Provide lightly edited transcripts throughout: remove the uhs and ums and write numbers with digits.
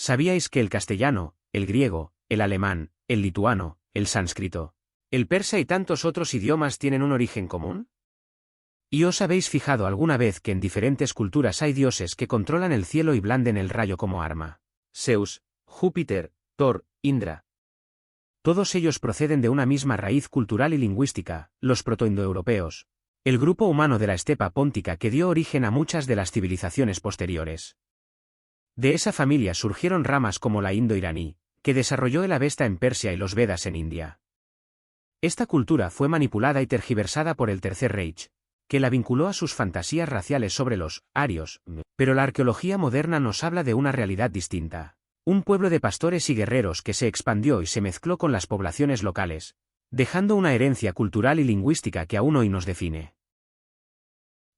¿Sabíais que el castellano, el griego, el alemán, el lituano, el sánscrito, el persa y tantos otros idiomas tienen un origen común? ¿Y os habéis fijado alguna vez que en diferentes culturas hay dioses que controlan el cielo y blanden el rayo como arma? Zeus, Júpiter, Thor, Indra. Todos ellos proceden de una misma raíz cultural y lingüística, los protoindoeuropeos, el grupo humano de la estepa póntica que dio origen a muchas de las civilizaciones posteriores. De esa familia surgieron ramas como la indo-iraní, que desarrolló el Avesta en Persia y los Vedas en India. Esta cultura fue manipulada y tergiversada por el Tercer Reich, que la vinculó a sus fantasías raciales sobre los arios, pero la arqueología moderna nos habla de una realidad distinta. Un pueblo de pastores y guerreros que se expandió y se mezcló con las poblaciones locales, dejando una herencia cultural y lingüística que aún hoy nos define.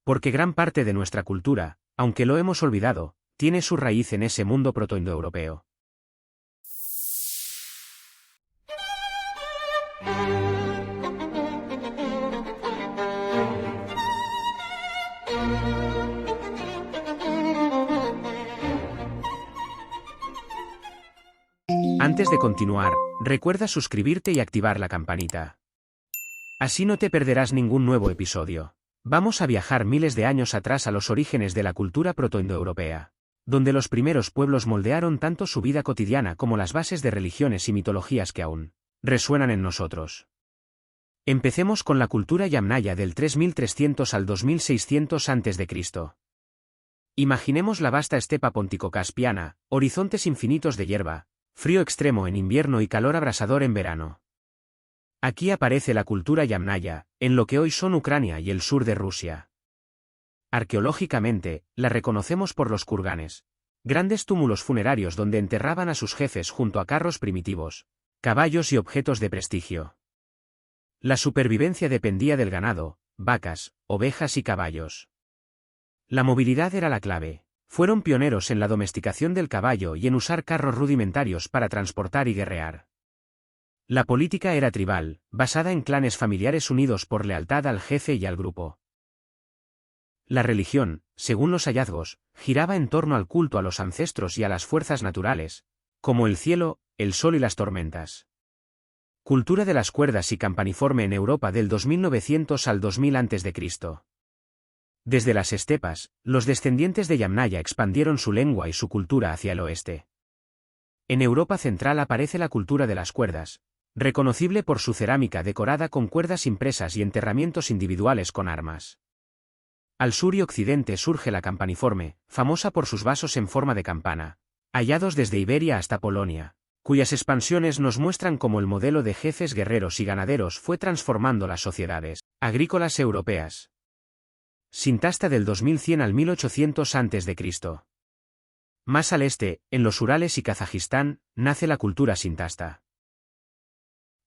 Porque gran parte de nuestra cultura, aunque lo hemos olvidado, tiene su raíz en ese mundo protoindoeuropeo. Antes de continuar, recuerda suscribirte y activar la campanita. Así no te perderás ningún nuevo episodio. Vamos a viajar miles de años atrás a los orígenes de la cultura protoindoeuropea, donde los primeros pueblos moldearon tanto su vida cotidiana como las bases de religiones y mitologías que aún resuenan en nosotros. Empecemos con la cultura yamnaya del 3300 al 2600 a.C. Imaginemos la vasta estepa póntico-caspiana, horizontes infinitos de hierba, frío extremo en invierno y calor abrasador en verano. Aquí aparece la cultura yamnaya, en lo que hoy son Ucrania y el sur de Rusia. Arqueológicamente, la reconocemos por los kurganes, grandes túmulos funerarios donde enterraban a sus jefes junto a carros primitivos, caballos y objetos de prestigio. La supervivencia dependía del ganado, vacas, ovejas y caballos. La movilidad era la clave. Fueron pioneros en la domesticación del caballo y en usar carros rudimentarios para transportar y guerrear. La política era tribal, basada en clanes familiares unidos por lealtad al jefe y al grupo. La religión, según los hallazgos, giraba en torno al culto a los ancestros y a las fuerzas naturales, como el cielo, el sol y las tormentas. Cultura de las cuerdas y campaniforme en Europa del 2900 al 2000 a.C. Desde las estepas, los descendientes de Yamnaya expandieron su lengua y su cultura hacia el oeste. En Europa central aparece la cultura de las cuerdas, reconocible por su cerámica decorada con cuerdas impresas y enterramientos individuales con armas. Al sur y occidente surge la campaniforme, famosa por sus vasos en forma de campana, hallados desde Iberia hasta Polonia, cuyas expansiones nos muestran cómo el modelo de jefes guerreros y ganaderos fue transformando las sociedades agrícolas europeas. Sintasta del 2100 al 1800 a.C. Más al este, en los Urales y Kazajistán, nace la cultura sintasta.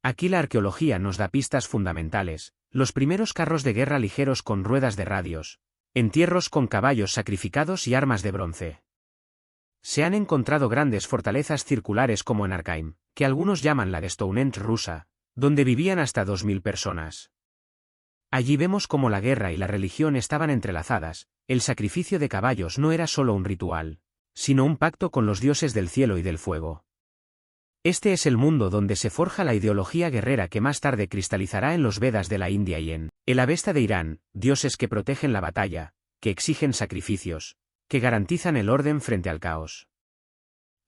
Aquí la arqueología nos da pistas fundamentales, los primeros carros de guerra ligeros con ruedas de radios, entierros con caballos sacrificados y armas de bronce. Se han encontrado grandes fortalezas circulares como en Arkaim, que algunos llaman la de Stonehenge rusa, donde vivían hasta 2000 personas. Allí vemos cómo la guerra y la religión estaban entrelazadas, el sacrificio de caballos no era solo un ritual, sino un pacto con los dioses del cielo y del fuego. Este es el mundo donde se forja la ideología guerrera que más tarde cristalizará en los Vedas de la India y en el Avesta de Irán, dioses que protegen la batalla, que exigen sacrificios, que garantizan el orden frente al caos.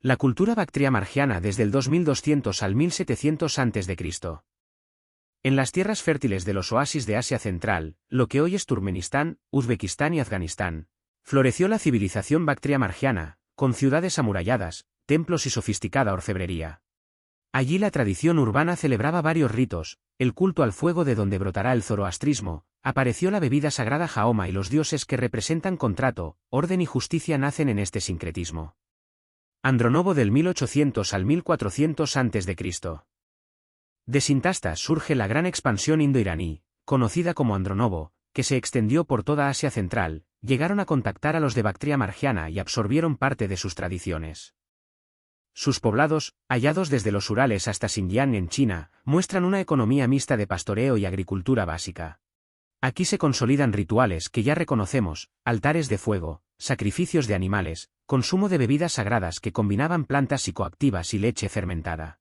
La cultura bactria margiana desde el 2200 al 1700 a.C. En las tierras fértiles de los oasis de Asia Central, lo que hoy es Turkmenistán, Uzbekistán y Afganistán, floreció la civilización bactria margiana, con ciudades amuralladas, templos y sofisticada orfebrería. Allí la tradición urbana celebraba varios ritos, el culto al fuego de donde brotará el zoroastrismo, apareció la bebida sagrada Jaoma y los dioses que representan contrato, orden y justicia nacen en este sincretismo. Andronovo del 1800 al 1400 a.C. De Sintasta surge la gran expansión indo-iraní, conocida como Andronovo, que se extendió por toda Asia Central, llegaron a contactar a los de Bactria margiana y absorbieron parte de sus tradiciones. Sus poblados, hallados desde los Urales hasta Xinjiang en China, muestran una economía mixta de pastoreo y agricultura básica. Aquí se consolidan rituales que ya reconocemos, altares de fuego, sacrificios de animales, consumo de bebidas sagradas que combinaban plantas psicoactivas y leche fermentada.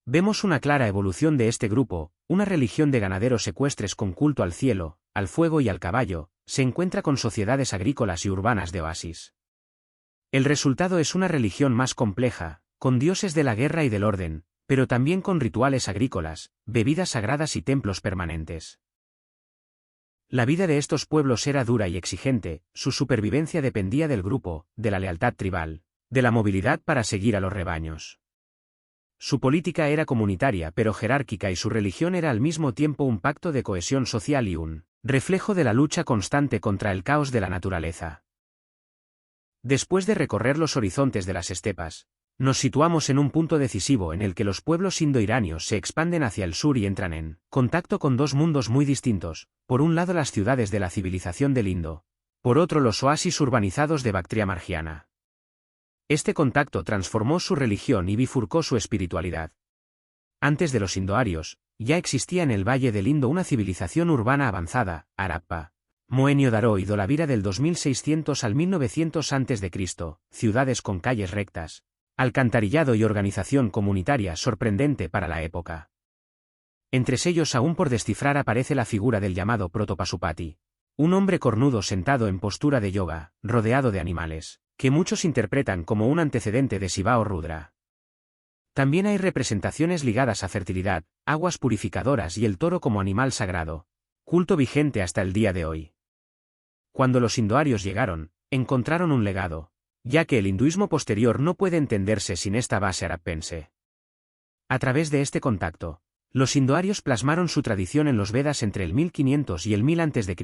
Vemos una clara evolución de este grupo, una religión de ganaderos ecuestres con culto al cielo, al fuego y al caballo, se encuentra con sociedades agrícolas y urbanas de oasis. El resultado es una religión más compleja, con dioses de la guerra y del orden, pero también con rituales agrícolas, bebidas sagradas y templos permanentes. La vida de estos pueblos era dura y exigente, su supervivencia dependía del grupo, de la lealtad tribal, de la movilidad para seguir a los rebaños. Su política era comunitaria pero jerárquica y su religión era al mismo tiempo un pacto de cohesión social y un reflejo de la lucha constante contra el caos de la naturaleza. Después de recorrer los horizontes de las estepas, nos situamos en un punto decisivo en el que los pueblos indo-iranios se expanden hacia el sur y entran en contacto con dos mundos muy distintos, por un lado las ciudades de la civilización del Indo, por otro los oasis urbanizados de Bactria margiana. Este contacto transformó su religión y bifurcó su espiritualidad. Antes de los indoarios, ya existía en el Valle del Indo una civilización urbana avanzada, Harappa, Mohenjo-Daro y Dholavira del 2600 al 1900 a.C., ciudades con calles rectas, alcantarillado y organización comunitaria sorprendente para la época. Entre ellos aún por descifrar aparece la figura del llamado Protopasupati, un hombre cornudo sentado en postura de yoga, rodeado de animales, que muchos interpretan como un antecedente de Shiva o Rudra. También hay representaciones ligadas a fertilidad, aguas purificadoras y el toro como animal sagrado, culto vigente hasta el día de hoy. Cuando los indoarios llegaron, encontraron un legado, ya que el hinduismo posterior no puede entenderse sin esta base harappense. A través de este contacto, los indoarios plasmaron su tradición en los Vedas entre el 1500 y el 1000 a.C.,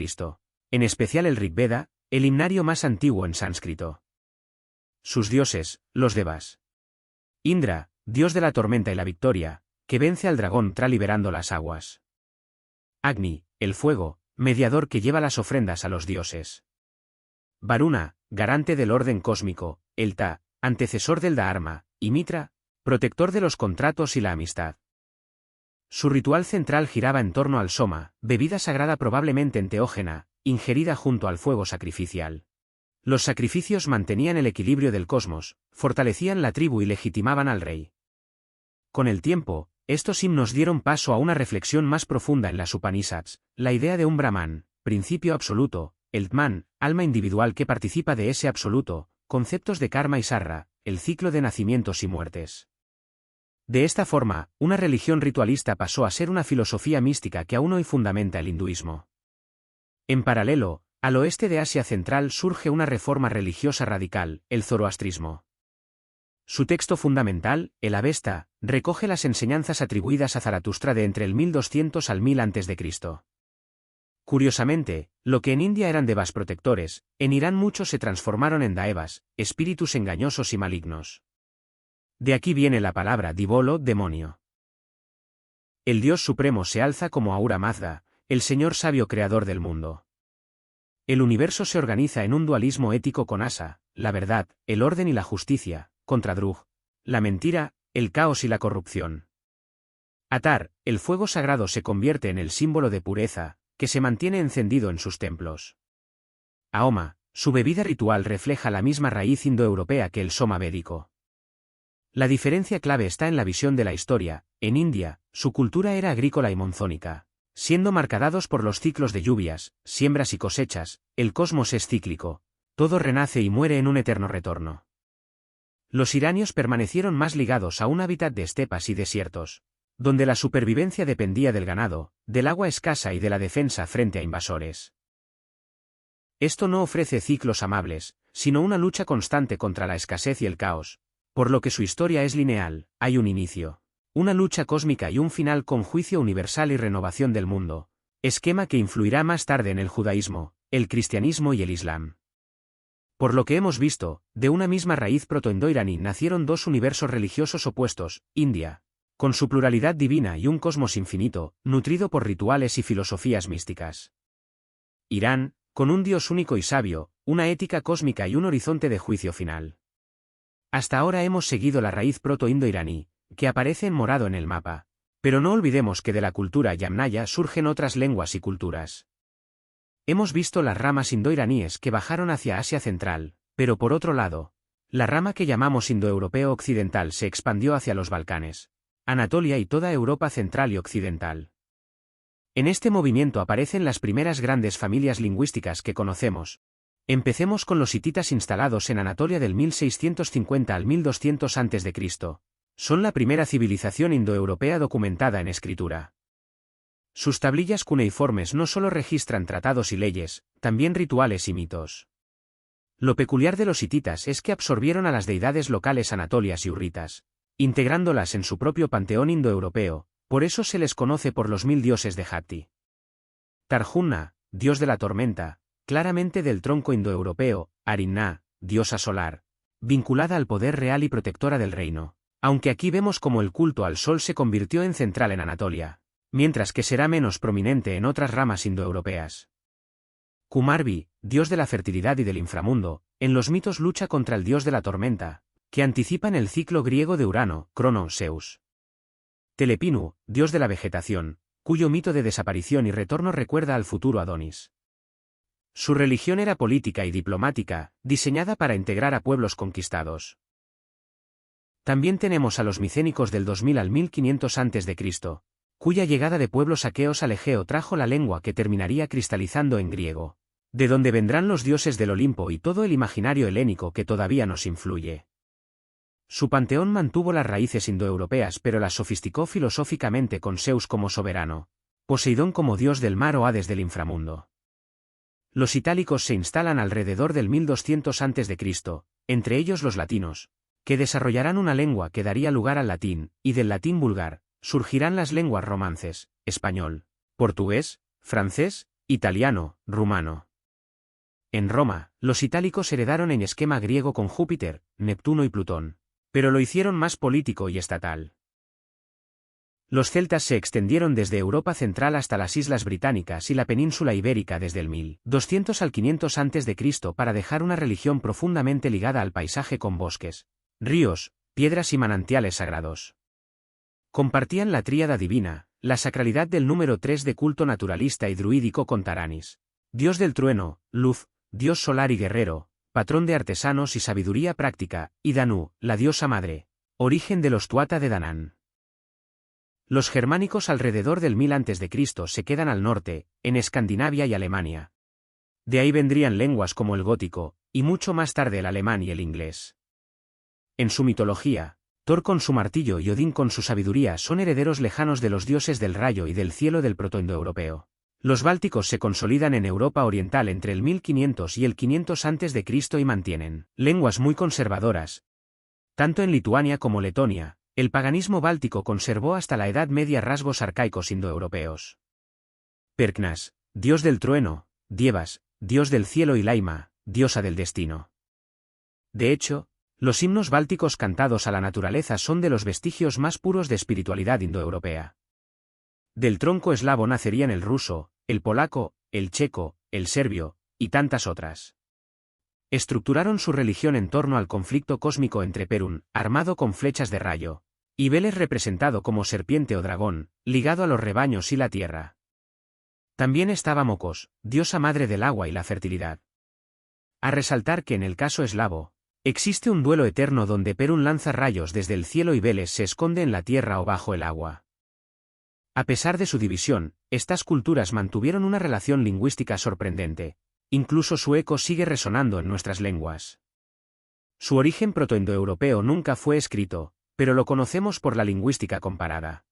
en especial el Rig Veda, el himnario más antiguo en sánscrito. Sus dioses, los Devas. Indra, dios de la tormenta y la victoria, que vence al dragón liberando las aguas. Agni, el fuego, mediador que lleva las ofrendas a los dioses. Varuna, garante del orden cósmico, el Ta, antecesor del Dharma, y Mitra, protector de los contratos y la amistad. Su ritual central giraba en torno al soma, bebida sagrada probablemente enteógena, ingerida junto al fuego sacrificial. Los sacrificios mantenían el equilibrio del cosmos, fortalecían la tribu y legitimaban al rey. Con el tiempo, estos himnos dieron paso a una reflexión más profunda en las Upanishads, la idea de un Brahman, principio absoluto, el Atman, alma individual que participa de ese absoluto, conceptos de karma y sarra, el ciclo de nacimientos y muertes. De esta forma, una religión ritualista pasó a ser una filosofía mística que aún hoy fundamenta el hinduismo. En paralelo, al oeste de Asia Central surge una reforma religiosa radical, el zoroastrismo. Su texto fundamental, el Avesta, recoge las enseñanzas atribuidas a Zaratustra de entre el 1200 al 1000 a.C. Curiosamente, lo que en India eran devas protectores, en Irán muchos se transformaron en daevas, espíritus engañosos y malignos. De aquí viene la palabra divolo, demonio. El Dios Supremo se alza como Ahura Mazda, el Señor sabio creador del mundo. El universo se organiza en un dualismo ético con Asa, la verdad, el orden y la justicia, contra Drug, la mentira, el caos y la corrupción. Atar, el fuego sagrado se convierte en el símbolo de pureza, que se mantiene encendido en sus templos. Ahoma, su bebida ritual refleja la misma raíz indoeuropea que el soma védico. La diferencia clave está en la visión de la historia. En India, su cultura era agrícola y monzónica. Siendo marcados por los ciclos de lluvias, siembras y cosechas, el cosmos es cíclico, todo renace y muere en un eterno retorno. Los iranios permanecieron más ligados a un hábitat de estepas y desiertos, donde la supervivencia dependía del ganado, del agua escasa y de la defensa frente a invasores. Esto no ofrece ciclos amables, sino una lucha constante contra la escasez y el caos, por lo que su historia es lineal, hay un inicio, una lucha cósmica y un final con juicio universal y renovación del mundo, esquema que influirá más tarde en el judaísmo, el cristianismo y el islam. Por lo que hemos visto, de una misma raíz proto-indoiraní nacieron dos universos religiosos opuestos, India, con su pluralidad divina y un cosmos infinito, nutrido por rituales y filosofías místicas. Irán, con un Dios único y sabio, una ética cósmica y un horizonte de juicio final. Hasta ahora hemos seguido la raíz proto-indoiraní, que aparece en morado en el mapa, pero no olvidemos que de la cultura yamnaya surgen otras lenguas y culturas. Hemos visto las ramas indo-iraníes que bajaron hacia Asia Central, pero por otro lado, la rama que llamamos indoeuropeo occidental se expandió hacia los Balcanes, Anatolia y toda Europa central y occidental. En este movimiento aparecen las primeras grandes familias lingüísticas que conocemos. Empecemos con los hititas instalados en Anatolia del 1650 al 1200 a.C. Son la primera civilización indoeuropea documentada en escritura. Sus tablillas cuneiformes no solo registran tratados y leyes, también rituales y mitos. Lo peculiar de los hititas es que absorbieron a las deidades locales anatolias y hurritas, integrándolas en su propio panteón indoeuropeo, por eso se les conoce por los 1000 dioses de Hatti. Tarhunna, dios de la tormenta, claramente del tronco indoeuropeo, Arinna, diosa solar, vinculada al poder real y protectora del reino, aunque aquí vemos cómo el culto al sol se convirtió en central en Anatolia, mientras que será menos prominente en otras ramas indoeuropeas. Kumarbi, dios de la fertilidad y del inframundo, en los mitos lucha contra el dios de la tormenta, que anticipan el ciclo griego de Urano, Crono, Zeus. Telepinu, dios de la vegetación, cuyo mito de desaparición y retorno recuerda al futuro Adonis. Su religión era política y diplomática, diseñada para integrar a pueblos conquistados. También tenemos a los micénicos del 2000 al 1500 a.C., cuya llegada de pueblos aqueos al Egeo trajo la lengua que terminaría cristalizando en griego, de donde vendrán los dioses del Olimpo y todo el imaginario helénico que todavía nos influye. Su panteón mantuvo las raíces indoeuropeas pero las sofisticó filosóficamente con Zeus como soberano, Poseidón como dios del mar o Hades del inframundo. Los itálicos se instalan alrededor del 1200 a.C., entre ellos los latinos, que desarrollarán una lengua que daría lugar al latín, y del latín vulgar surgirán las lenguas romances, español, portugués, francés, italiano, rumano. En Roma, los itálicos heredaron en esquema griego con Júpiter, Neptuno y Plutón, pero lo hicieron más político y estatal. Los celtas se extendieron desde Europa central hasta las Islas Británicas y la península ibérica desde el 1200 al 500 a.C. para dejar una religión profundamente ligada al paisaje con bosques, ríos, piedras y manantiales sagrados. Compartían la tríada divina, la sacralidad del número 3 de culto naturalista y druídico con Taranis, dios del trueno, luz, dios solar y guerrero, patrón de artesanos y sabiduría práctica, y Danu, la diosa madre, origen de los Tuatha de Danann. Los germánicos alrededor del 1000 a.C. se quedan al norte, en Escandinavia y Alemania. De ahí vendrían lenguas como el gótico, y mucho más tarde el alemán y el inglés. En su mitología, Thor con su martillo y Odín con su sabiduría son herederos lejanos de los dioses del rayo y del cielo del protoindoeuropeo. Los bálticos se consolidan en Europa oriental entre el 1500 y el 500 a.C. y mantienen lenguas muy conservadoras. Tanto en Lituania como Letonia, el paganismo báltico conservó hasta la Edad Media rasgos arcaicos indoeuropeos. Perknas, dios del trueno, Dievas, dios del cielo y Laima, diosa del destino. De hecho, los himnos bálticos cantados a la naturaleza son de los vestigios más puros de espiritualidad indoeuropea. Del tronco eslavo nacerían el ruso, el polaco, el checo, el serbio, y tantas otras. Estructuraron su religión en torno al conflicto cósmico entre Perún, armado con flechas de rayo, y Veles representado como serpiente o dragón, ligado a los rebaños y la tierra. También estaba Mocos, diosa madre del agua y la fertilidad. A resaltar que en el caso eslavo, existe un duelo eterno donde Perún lanza rayos desde el cielo y Veles se esconde en la tierra o bajo el agua. A pesar de su división, estas culturas mantuvieron una relación lingüística sorprendente, incluso su eco sigue resonando en nuestras lenguas. Su origen protoindoeuropeo nunca fue escrito, pero lo conocemos por la lingüística comparada.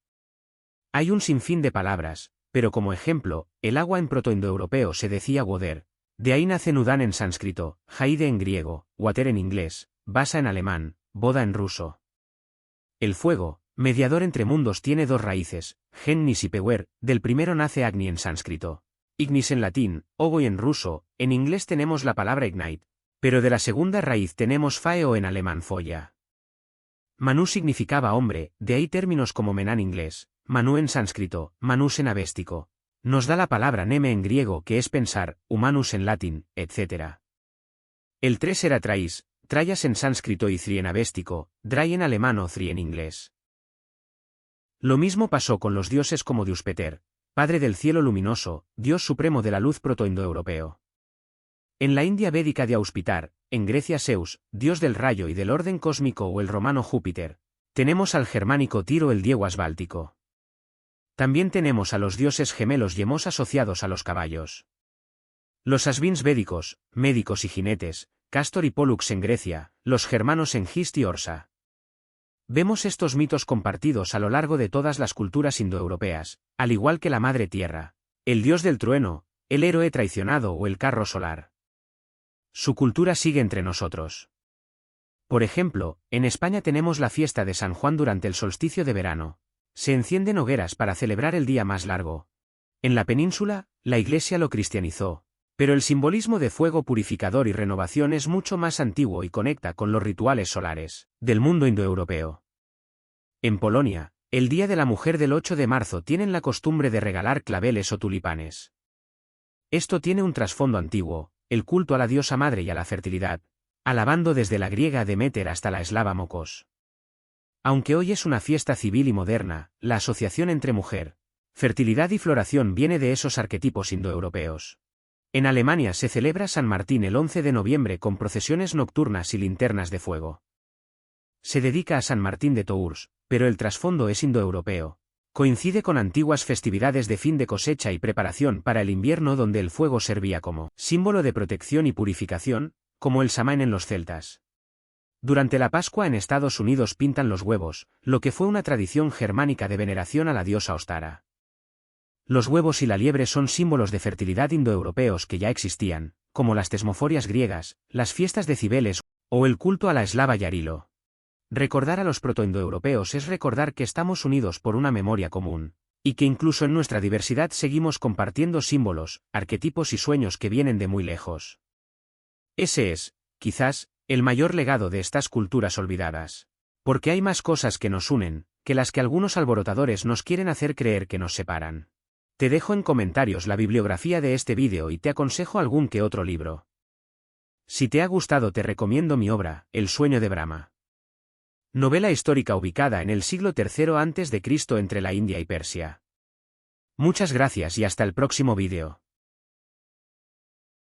Hay un sinfín de palabras, pero como ejemplo, el agua en protoindoeuropeo se decía water. De ahí nace Nudan en sánscrito, Haide en griego, water en inglés, Vasa en alemán, boda en ruso. El fuego, mediador entre mundos, tiene dos raíces, Gennis y Pewer, del primero nace Agni en sánscrito, Ignis en latín, Ogoi en ruso, en inglés tenemos la palabra ignite, pero de la segunda raíz tenemos Fae o en alemán Folla. Manu significaba hombre, de ahí términos como Menan inglés, Manu en sánscrito, Manus en avéstico. Nos da la palabra neme en griego que es pensar, humanus en latín, etc. El 3 era trais, trayas en sánscrito y thri en avéstico, drai en alemán o thri en inglés. Lo mismo pasó con los dioses como Diuspeter, Padre del cielo luminoso, Dios supremo de la luz protoindoeuropeo. En la India védica de Auspitar, en Grecia Zeus, dios del rayo y del orden cósmico, o el romano Júpiter. Tenemos al germánico Tiro, el dieguas báltico. También tenemos a los dioses gemelos Yemos asociados a los caballos. Los asvins védicos, médicos y jinetes, Castor y Pólux en Grecia, los germanos en Gist y Orsa. Vemos estos mitos compartidos a lo largo de todas las culturas indoeuropeas, al igual que la Madre Tierra, el dios del trueno, el héroe traicionado o el carro solar. Su cultura sigue entre nosotros. Por ejemplo, en España tenemos la fiesta de San Juan durante el solsticio de verano. Se encienden hogueras para celebrar el día más largo. En la península, la Iglesia lo cristianizó, pero el simbolismo de fuego purificador y renovación es mucho más antiguo y conecta con los rituales solares del mundo indoeuropeo. En Polonia, el Día de la Mujer del 8 de marzo tienen la costumbre de regalar claveles o tulipanes. Esto tiene un trasfondo antiguo, el culto a la diosa madre y a la fertilidad, alabando desde la griega Deméter hasta la eslava Mokos. Aunque hoy es una fiesta civil y moderna, la asociación entre mujer, fertilidad y floración viene de esos arquetipos indoeuropeos. En Alemania se celebra San Martín el 11 de noviembre con procesiones nocturnas y linternas de fuego. Se dedica a San Martín de Tours, pero el trasfondo es indoeuropeo. Coincide con antiguas festividades de fin de cosecha y preparación para el invierno, donde el fuego servía como símbolo de protección y purificación, como el Samhain en los celtas. Durante la Pascua en Estados Unidos pintan los huevos, lo que fue una tradición germánica de veneración a la diosa Ostara. Los huevos y la liebre son símbolos de fertilidad indoeuropeos que ya existían, como las tesmoforias griegas, las fiestas de Cibeles o el culto a la eslava Yarilo. Recordar a los protoindoeuropeos es recordar que estamos unidos por una memoria común, y que incluso en nuestra diversidad seguimos compartiendo símbolos, arquetipos y sueños que vienen de muy lejos. Ese es, quizás, el mayor legado de estas culturas olvidadas. Porque hay más cosas que nos unen, que las que algunos alborotadores nos quieren hacer creer que nos separan. Te dejo en comentarios la bibliografía de este vídeo y te aconsejo algún que otro libro. Si te ha gustado, te recomiendo mi obra, El sueño de Brahma. Novela histórica ubicada en el siglo III a.C. entre la India y Persia. Muchas gracias y hasta el próximo vídeo.